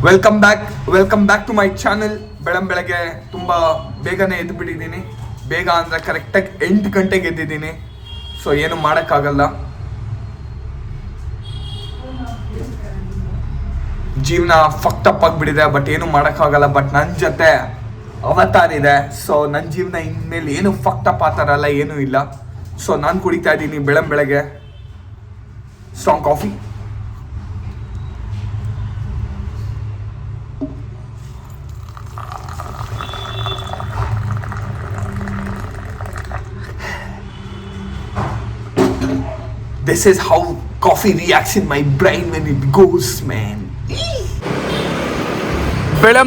Welcome back to my channel. ಬೆಳಗ್ಗೆ ತುಂಬ ಬೇಗನೆ ಎದ್ದುಬಿಟ್ಟಿದ್ದೀನಿ. ಬೇಗ ಅಂದರೆ ಕರೆಕ್ಟಾಗಿ 8 ಗಂಟೆಗೆ ಎದ್ದಿದ್ದೀನಿ. ಸೊ ಏನು ಮಾಡೋಕ್ಕಾಗಲ್ಲ, ಜೀವನ ಫಕ್ಟಪ್ ಆಗಿಬಿಟ್ಟಿದೆ. ಬಟ್ ಏನು ಮಾಡೋಕ್ಕಾಗಲ್ಲ. ಬಟ್ ನನ್ನ ಜೊತೆ ಅವತಾರ್ ಇದೆ. ಸೊ ನನ್ನ ಜೀವನ ಇನ್ಮೇಲೆ ಏನು ಫಕ್ಟಪ್ ಆ ಥರ ಎಲ್ಲ ಏನೂ ಇಲ್ಲ. ಸೊ ನಾನು ಕುಡಿತಾ ಇದ್ದೀನಿ ಬೆಳಗ್ಗೆ strong coffee. This is how coffee reacts in my brain when it goes, man.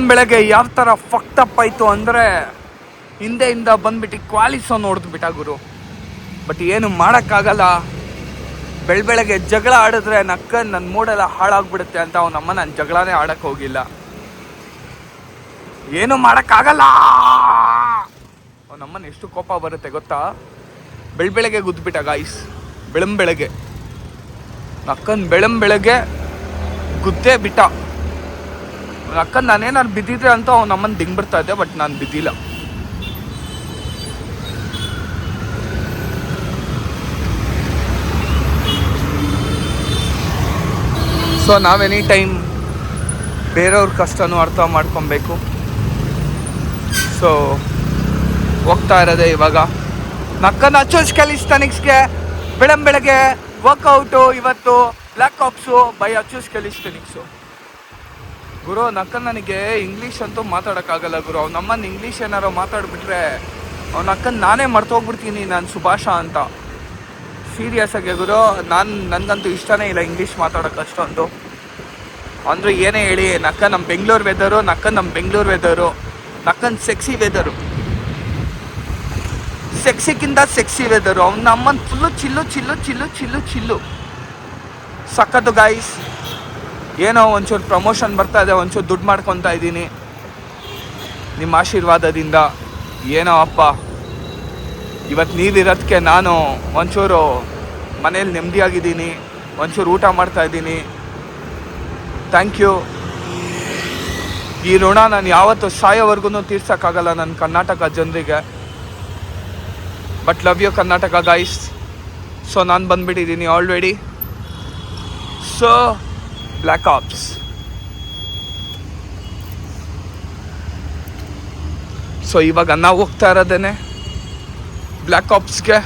ಬೆಳಗ್ಗೆ ಯಾವ ಥರ ಫಕ್ಟಪ್ ಆಯಿತು ಅಂದರೆ ಹಿಂದೆಯಿಂದ ಬಂದ್ಬಿಟ್ಟು ಕ್ವಾಲಿಸೋ ನೋಡಿದ್ಬಿಟ್ಟ ಗುರು. ಬಟ್ ಏನು ಮಾಡೋಕ್ಕಾಗಲ್ಲ. ಬೆಳಗ್ಗೆ ಜಗಳ ಆಡಿದ್ರೆ ನನ್ನ ಮೂಡೆಲ್ಲ ಹಾಳಾಗ್ಬಿಡುತ್ತೆ ಅಂತ ಅವನಮ್ಮ ನಾನು ಜಗಳನೇ ಆಡಕ್ಕೆ ಹೋಗಿಲ್ಲ. ಏನು ಮಾಡೋಕ್ಕಾಗಲ್ಲ. ಅವನಮ್ಮನ ಎಷ್ಟು ಕೋಪ ಬರುತ್ತೆ ಗೊತ್ತಾ. ಬೆಳಗ್ಗೆ ಗುದ್ಬಿಟ್ಟ ಗಾಯ್ಸ್. ಬೆಳಗ್ಗೆ ಅಕ್ಕನ ಬೆಳಗ್ಗೆ ಗುದ್ದೇ ಬಿಟ್ಟ. ಅಕ್ಕನ ನಾನೇನಾದ್ರು ಬಿದ್ದಿದ್ರೆ ಅಂತ ಅವ್ನ ಅಮ್ಮನ ದಿಂಗ್ ಬರ್ತಾ ಇದ್ದೆ. ಬಟ್ ನಾನು ಬಿದ್ದಿಲ್ಲ. ಸೊ ನಾವು ಎನಿ ಟೈಮ್ ಬೇರೆಯವ್ರ ಕಷ್ಟನೂ ಅರ್ಥ ಮಾಡ್ಕೊಬೇಕು. ಸೊ ಹೋಗ್ತಾ ಇರೋದೆ ಇವಾಗ ನಕ್ಕನ ಅಚೋಸ್ ಕ್ಯಾಲಿಸ್ಟಾನಿಕ್ಸ್ಗೆ. ಬೆಳಗ್ಗೆ ವರ್ಕೌಟು ಇವತ್ತು ಬ್ಲ್ಯಾಕ್ ಆಪ್ಸು ಬೈ ಅಚೋಸ್ ಕ್ಯಾಲಿಸ್ಟಾನಿಕ್ಸು. ಗುರು ನನಗೆ ಇಂಗ್ಲೀಷ್ ಅಂತೂ ಮಾತಾಡೋಕ್ಕಾಗಲ್ಲ ಗುರು. ಅವನಮ್ಮನ ಇಂಗ್ಲೀಷ್ ಏನಾರೋ ಮಾತಾಡ್ಬಿಟ್ರೆ ಅವನ ನಾನೇ ಮರ್ತೋಗ್ಬಿಡ್ತೀನಿ ನಾನು ಸುಭಾಷ ಅಂತ. ಸೀರಿಯಸ್ ಆಗಿ ಗುರು, ನನಗಂತೂ ಇಷ್ಟನೇ ಇಲ್ಲ ಇಂಗ್ಲೀಷ್ ಮಾತಾಡೋಕೆ ಅಷ್ಟೊಂದು. ಅಂದರೆ ಏನೇ ಹೇಳಿ ನಮ್ಮ ಬೆಂಗಳೂರು ವೆದರು, ನಮ್ಮ ಬೆಂಗಳೂರು ವೆದರು, ಸೆಕ್ಸಿ ವೆದರು, ಸೆಕ್ಸಿಗಿಂತ ಸೆಕ್ಸಿ ವೆದರು. ಅವನ ಅಮ್ಮನ ಫುಲ್ಲು ಚಿಲ್ಲು ಸಕ್ಕತ್ತು ಗಾಯ್ಸ್. ಏನೋ ಒಂಚೂರು ಪ್ರಮೋಷನ್ ಬರ್ತಾ ಇದೆ, ಒಂಚೂರು ದುಡ್ಡು ಮಾಡ್ಕೊತಾ ಇದ್ದೀನಿ ನಿಮ್ಮ ಆಶೀರ್ವಾದದಿಂದ. ಏನೋ ಅಪ್ಪ, ಇವತ್ತು ನೀವಿರೋದಕ್ಕೆ ನಾನು ಒಂಚೂರು ಮನೇಲಿ ನೆಮ್ಮದಿಯಾಗಿದ್ದೀನಿ, ಒಂಚೂರು ಊಟ ಮಾಡ್ತಾಯಿದ್ದೀನಿ. Thank you. ಈ ಋಣ ನಾನು ಯಾವತ್ತೂ ಸಾಯೋವರೆಗೂ ತೀರ್ಸೋಕ್ಕಾಗಲ್ಲ ನನ್ನ ಕರ್ನಾಟಕ ಜನರಿಗೆ. But love you Karnataka guys. So ನಾನು ಬಂದುಬಿಟ್ಟಿದ್ದೀನಿ already. So black ops. So ಇವಾಗ ನಾವು ಹೋಗ್ತಾ ಇರೋದೇನೆ ಬ್ಲ್ಯಾಕ್ ಆಪ್ಸ್ಗೆ,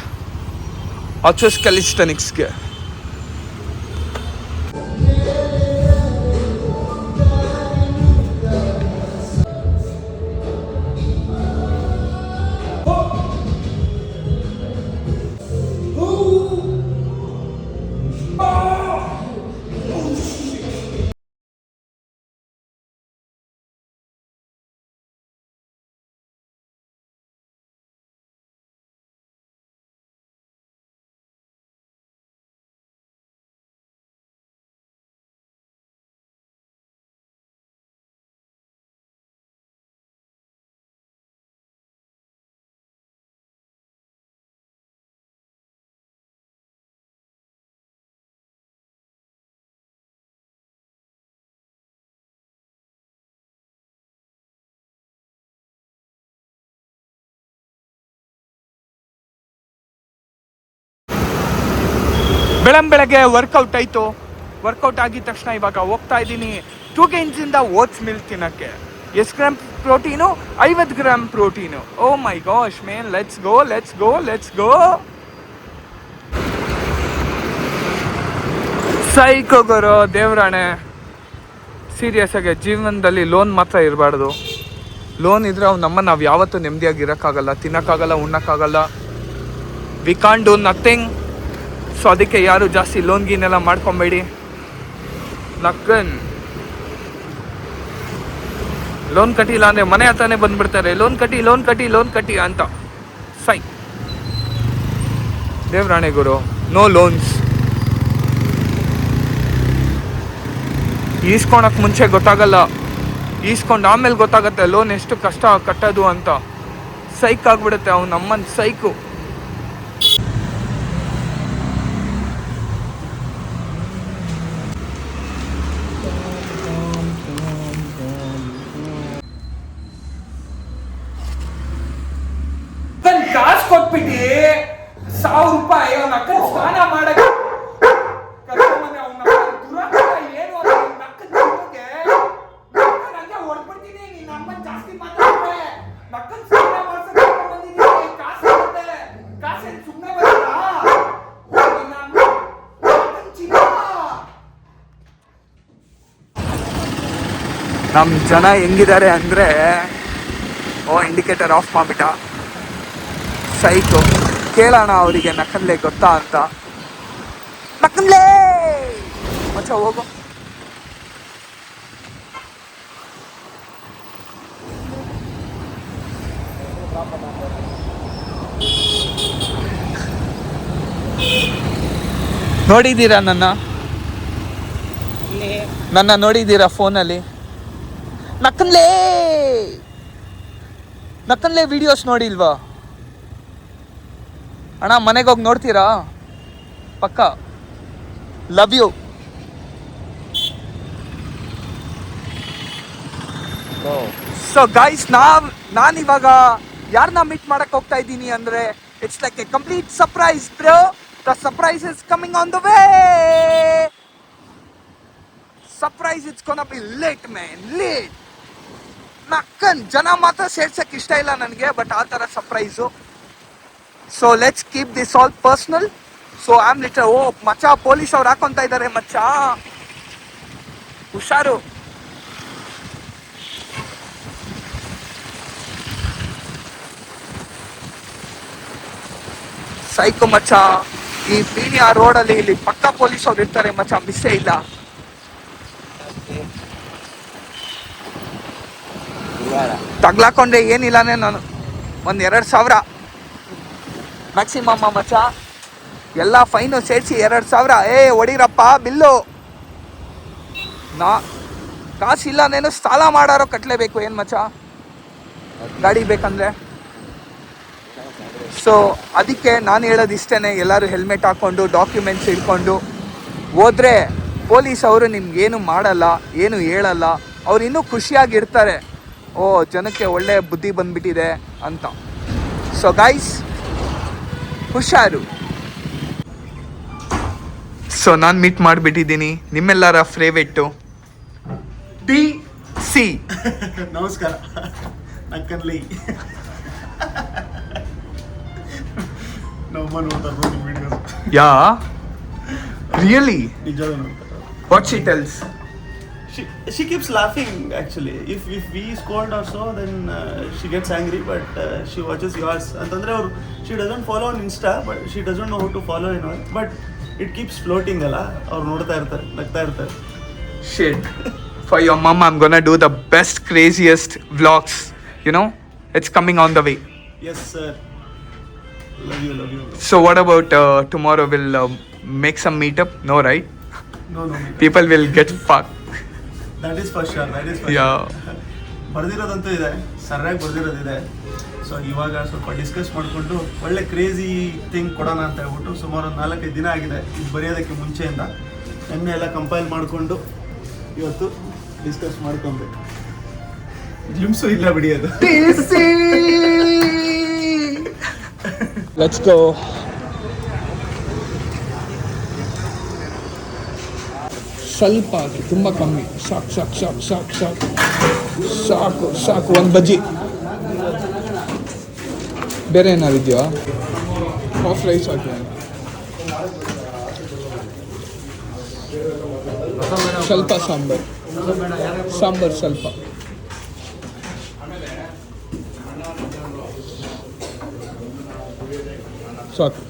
ಅಚೋಸ್ ಕ್ಯಾಲಿಸ್ಟಾನಿಕ್ಸ್ಗೆ. ಬೆಳಗ್ಗೆ ವರ್ಕೌಟ್ ಆಯಿತು. ವರ್ಕೌಟ್ ಆಗಿದ ತಕ್ಷಣ ಇವಾಗ ಹೋಗ್ತಾ ಇದ್ದೀನಿ 2 gains ಓಟ್ಸ್ ಮಿಲ್ಕ್ ತಿನ್ನೋಕ್ಕೆ. ಎಷ್ಟು gram protein? 50 gram protein. Oh my gosh man, let's go. Psycho ಗುರು, ದೇವ್ರಾಣೆ. ಸೀರಿಯಸ್ ಆಗಿ ಜೀವನದಲ್ಲಿ ಲೋನ್ ಮಾತ್ರ ಇರಬಾರ್ದು. ಲೋನ್ ಇದ್ರೆ ನಾವು ಯಾವತ್ತೂ ನೆಮ್ಮದಿಯಾಗಿ ಇರೋಕ್ಕಾಗಲ್ಲ, ತಿನ್ನೋಕ್ಕಾಗಲ್ಲ, ಉಣ್ಣೋಕ್ಕಾಗಲ್ಲ. We can't do nothing. So ಅದಕ್ಕೆ ಯಾರು ಜಾಸ್ತಿ ಲೋನ್ ಗೀನೆಲ್ಲ ಮಾಡ್ಕೊಬೇಡಿ. ಲೋನ್ ಕಟ್ಟಿಲ್ಲ ಅಂದರೆ ಮನೆ ಹತ್ರನೇ ಬಂದುಬಿಡ್ತಾರೆ. ಲೋನ್ ಕಟ್ಟಿ ಅಂತ. ಸೈ ದೇವ್ರಾಣೆ ಗುರು, ನೋ ಲೋನ್ಸ್. ಈಸ್ಕೊಳಕ್ಕೆ ಮುಂಚೆ ಗೊತ್ತಾಗಲ್ಲ, ಈಸ್ಕೊಂಡು ಆಮೇಲೆ ಗೊತ್ತಾಗತ್ತೆ ಲೋನ್ ಎಷ್ಟು ಕಷ್ಟ ಕಟ್ಟೋದು ಅಂತ. ಸೈಕ್ ಆಗಿಬಿಡುತ್ತೆ ಅವನಮ್ಮನ ಸೈಕು. ನಮ್ಮ ಜನ ಹೆಂಗಿದ್ದಾರೆ ಅಂದರೆ, ಓ ಇಂಡಿಕೇಟರ್ ಆಫ್ ಮಾಡಿಬಿಟ್ಟ, ಸೈಕು. ಕೇಳೋಣ ಅವರಿಗೆ ನಕ್ಕನ್ಲೆ ಗೊತ್ತಾ ಅಂತ. ನಕ್ಕನ್ಲೇ ಮಚ್ಚ ಹೋಗು. ನೋಡಿದ್ದೀರಾ ನನ್ನ ನೋಡಿದ್ದೀರಾ ಫೋನಲ್ಲಿ? ನಕ್ಕನ್ಲೇ ವಿಡಿಯೋಸ್ ನೋಡಿಲ್ವಾ ಅಣ್ಣ? ಮನೆಗೆ ಹೋಗಿ ನೋಡ್ತೀರಾ ಪಕ್ಕ. Love you. ಸೊ ಗೈಸ್, ನಾನಿವಾಗ ಯಾರನ್ನ ಮೀಟ್ ಮಾಡಕ್ ಹೋಗ್ತಾ ಇದ್ದೀನಿ ಅಂದ್ರೆ, it's like a complete surprise bro. The surprise is coming on the way. Surprise it's gonna be late man, late. ನಕ್ಕನ್ ಜನ ಮಾತ್ರ ಸೇರ್ಸಕ್ ಇಷ್ಟ ಇಲ್ಲ ನನಗೆ, ಬಟ್ ಆ ಥರ surprise. So let's keep this all personal. So I am later, oh ಮಚ್ಚ ಪೊಲೀಸ್ ಅವ್ರು ಹಾಕೊಂತ ಇದ್ದಾರೆ ಮಚ್ಚ, ಹುಷಾರು. ಸೈಕೋ ಮಚ್ಚ, ಈ ಪೀಣಿಯ ರೋಡಲ್ಲಿ ಇಲ್ಲಿ ಪಕ್ಕ ಪೊಲೀಸ್ ಅವ್ರು ಇರ್ತಾರೆ ಮಚ್ಚ, ಮಿಸ್ಸೇ ಇಲ್ಲ. ತಗ್ಲಾಕೊಂಡೆ ಏನಿಲ್ಲಾನೆ ನಾನು, ಒಂದು 2,000 ಮ್ಯಾಕ್ಸಿಮಮ್ ಮಚ್ಚ. ಎಲ್ಲ ಫೈನು ಸೇರಿಸಿ 2,000. ಹೊಡೀರಪ್ಪ ಬಿಲ್ಲು. ಕಾಸಿಲ್ಲನೇನು ಸಾಲ ಮಾಡಾರೋ ಕಟ್ಟಲೇಬೇಕು ಏನು ಮಚ್ಚ, ಗಾಡಿ ಬೇಕಂದ್ರೆ. ಸೊ ಅದಕ್ಕೆ ನಾನು ಹೇಳೋದು ಇಷ್ಟೇ, ಎಲ್ಲರೂ ಹೆಲ್ಮೆಟ್ ಹಾಕ್ಕೊಂಡು ಡಾಕ್ಯುಮೆಂಟ್ಸ್ ಇಟ್ಕೊಂಡು ಹೋದರೆ ಪೊಲೀಸ್ ಅವರು ನಿಮ್ಗೇನು ಮಾಡಲ್ಲ, ಏನು ಹೇಳಲ್ಲ. ಅವ್ರು ಇನ್ನೂ ಖುಷಿಯಾಗಿರ್ತಾರೆ, ಓ ಜನಕ್ಕೆ ಒಳ್ಳೆ ಬುದ್ಧಿ ಬಂದ್ಬಿಟ್ಟಿದೆ ಅಂತ. ಸೊ ಗೈಸ್, ಹುಷಾರು. ಸೊ ನಾನು ಮೀಟ್ ಮಾಡಿಬಿಟ್ಟಿದ್ದೀನಿ ನಿಮ್ಮೆಲ್ಲರ ಫೇವ್ರೇಟು DC. ನಮಸ್ಕಾರ. ನಕ್ಕನ್ಲಿ ನಮ್ಮ ನೋಡ್ತಾರೆ ನಿಮ್ಮ ವಿಡಿಯೋಸ್. ಯಾ ರಿಯಲಿ? ನಿಜವಾಗ್ಲೂ ನೋಡ್ತಾರೆ. What she tells? She keeps laughing actually. If we scold or so, then she gets angry, but she watches yours. ಅಂತಂದ್ರೆ ಅವರು, she doesn't follow on Insta, but she doesn't know how to follow in all, but it keeps floating ಅಲ್ಲ, ಅವ್ರು ನೋಡ್ತಾ ಇರ್ತಾರೆ, ನಗ್ತಾ ಇರ್ತಾರೆ. Shit. For your mom, I'm gonna do the best, craziest vlogs. You know, it's coming on the way. Yes sir. Love you. So what about tomorrow? We'll make some meetup? No, right? No. People will get fucked. That is for sure. Yeah. ಬರ್ದಿರೋದಂತೂ ಇದೆ, ಸರಿಯಾಗಿ ಬರ್ದಿರೋದಿದೆ. So ಇವಾಗ ಸ್ವಲ್ಪ discuss ಮಾಡಿಕೊಂಡು ಒಳ್ಳೆ crazy thing ಕೊಡೋಣ ಅಂತ ಹೇಳ್ಬಿಟ್ಟು ಸುಮಾರು 4-5 ದಿನ ಆಗಿದೆ ಇದು ಬರೆಯೋದಕ್ಕೆ ಮುಂಚೆಯಿಂದ. ಎಣ್ಣೆ ಎಲ್ಲ ಕಂಪೈಲ್ ಮಾಡಿಕೊಂಡು ಇವತ್ತು ಡಿಸ್ಕಸ್ ಮಾಡ್ಕೊಬೇಕು. ಜಿಮ್ಸು ಇಲ್ಲ ಬಿಡಿ ಅದು. Let's go. ಸ್ವಲ್ಪ ತುಂಬ ಕಮ್ಮಿ, ಸಾಕು. ಒಂದು ಬಜ್ಜಿ. ಬೇರೆ ಏನಾದ್ರು ಇದೆಯಾ? ಹಾಫ್ ರೈಸ್ ಹಾಕಿ. ಸ್ವಲ್ಪ ಸಾಂಬಾರು ಸ್ವಲ್ಪ. ಸಾಕು.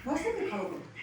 वैसे भी खाओगे